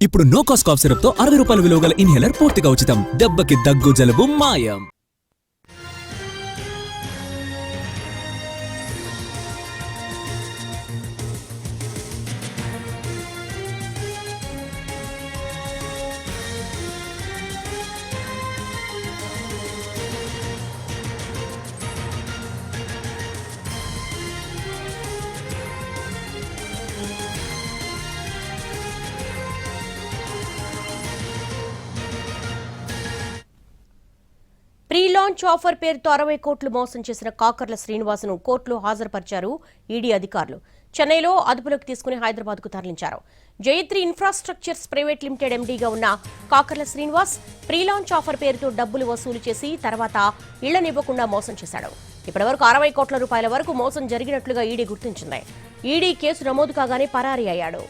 ఇప్పుడు no cost cough syrup తో 60 రూపాయల విలువ గల ఇన్హేలర్ పూర్తిగా ఉచితం. దెబ్బకి దగ్గు జలుబు మాయం. ప్రీ లాంచ్ ఆఫర్ పేరుతో 60 కోట్లు మోసం చేసిన కాకర్ల శ్రీనివాసును కోర్టులో హాజరుపరిచారు ఈడీ అధికారులు. చెన్నైలో అదుపులోకి తీసుకుని హైదరాబాద్కు తరలించారు. జయత్రి ఇన్ఫ్రాస్ట్రక్చర్స్ ప్రైవేట్ లిమిటెడ్ ఎండీగా ఉన్న Kakarla Srinivas pre launch offer పేరుతో డబ్బులు వసూలు చేసి తర్వాత ఇళ్లనివ్వకుండా మోసం చేశాడు. ఇప్పటివరకు 60 కోట్ల రూపాయల వరకు మోసం జరిగినట్లుగా ఈడీ గుర్తించింది. ఈడీ కేసు నమోదు కాగానే పరారీ అయ్యాడు.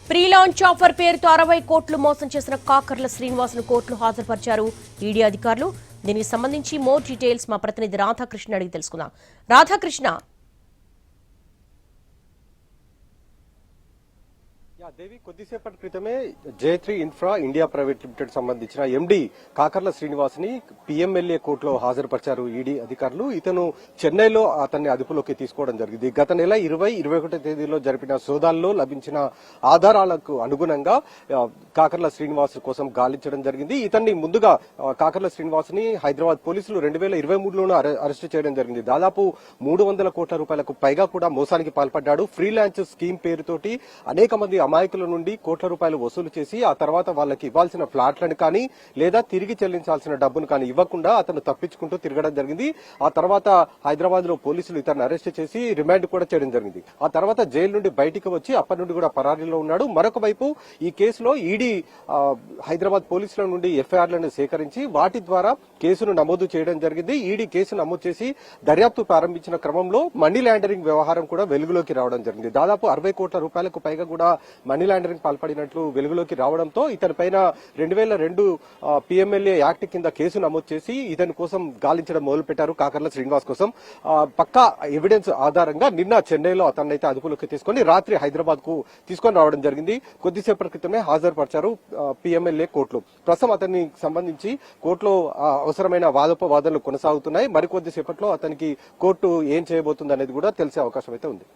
ప్రీ లాంచ్ ఆఫర్ పేరుతో 60 కోట్లు మోసం చేసిన కాకర్ల శ్రీనివాసును కోర్టులో హాజరుపరిచారు ఈడీ అధికారులు. దీనికి సంబంధించి మోర్ డీటెయిల్స్ మా ప్రతినిధి రాధాకృష్ణ అడిగి తెలుసుకుందాం. రాధాకృష్ణ, దేవి, కొద్దిసేపటి క్రితమే Jayatri infra India private limited సంబంధించిన ఎండీ కాకర్ల శ్రీనివాస్ ని పిఎంఎల్ఏ కోర్టులో హాజరుపరిచారు ఈడీ అధికారులు. ఇతను చెన్నైలో అతన్ని అదుపులోకి తీసుకోవడం జరిగింది. గత నెల 20-21 తేదీలో జరిపిన సోదాల్లో లభించిన ఆధారాలకు అనుగుణంగా కాకర్ల శ్రీనివాస్ కోసం గాలించడం జరిగింది. ఇతన్ని ముందుగా కాకర్ల శ్రీనివాస్ ని హైదరాబాద్ పోలీసులు 2023లోనూ అరెస్టు చేయడం జరిగింది. దాదాపు 300 కోట్ల రూపాయలకు పైగా కూడా మోసానికి పాల్పడ్డాడు. ఫ్రీలాన్స్ స్కీమ్ పేరుతోటి అనేక మంది అమాయకుల నుండి కోట్ల రూపాయలు వసూలు చేసి ఆ తర్వాత వాళ్ళకి ఇవ్వాల్సిన ఫ్లాట్లను కానీ లేదా తిరిగి చెల్లించాల్సిన డబ్బును కానీ ఇవ్వకుండా అతను తప్పించుకుంటూ తిరగడం జరిగింది. ఆ తర్వాత హైదరాబాద్ లో పోలీసులు ఇతన్ని అరెస్ట్ చేసి రిమాండ్ కూడా చేయడం జరిగింది. ఆ తర్వాత జైలు నుండి బయటికి వచ్చి అప్పటి నుండి కూడా పరారీలో ఉన్నాడు. మరొక వైపు ఈ కేసులో ఈడీ హైదరాబాద్ పోలీసుల నుండి ఎఫ్ఐఆర్లను సేకరించి వాటి ద్వారా కేసును నమోదు చేయడం జరిగింది. ఈడీ కేసు నమోదు చేసి దర్యాప్తు ప్రారంభించిన క్రమంలో మనీ లాండరింగ్ వ్యవహారం కూడా వెలుగులోకి రావడం జరిగింది. దాదాపు 60 కోట్ల రూపాయలకు పైగా కూడా మనీ లాండరింగ్ పాల్పడినట్లు వెలుగులోకి రావడంతో ఇతని పైన 2002 పిఎంఎల్ఏ యాక్ట్ కింద కేసు నమోదు చేసి ఇతని కోసం గాలించడం మొదలుపెట్టారు. కాకర్ల శ్రీనివాస్ కోసం పక్కా ఎవిడెన్స్ ఆధారంగా నిన్న చెన్నైలో అతన్నైతే అదుపులోకి తీసుకుని రాత్రి హైదరాబాద్ కు తీసుకొని రావడం జరిగింది. కొద్దిసేపటి క్రితమే హాజరుపరిచారు పిఎంఎల్ఏ కోర్టులో. ప్రస్తుతం అతనికి సంబంధించి కోర్టులో అవసరమైన వాదోపవాదనలు కొనసాగుతున్నాయి. మరికొద్దిసేపట్లో అతనికి కోర్టు ఏం చేయబోతుంది అనేది కూడా తెలిసే అవకాశం అయితే ఉంది.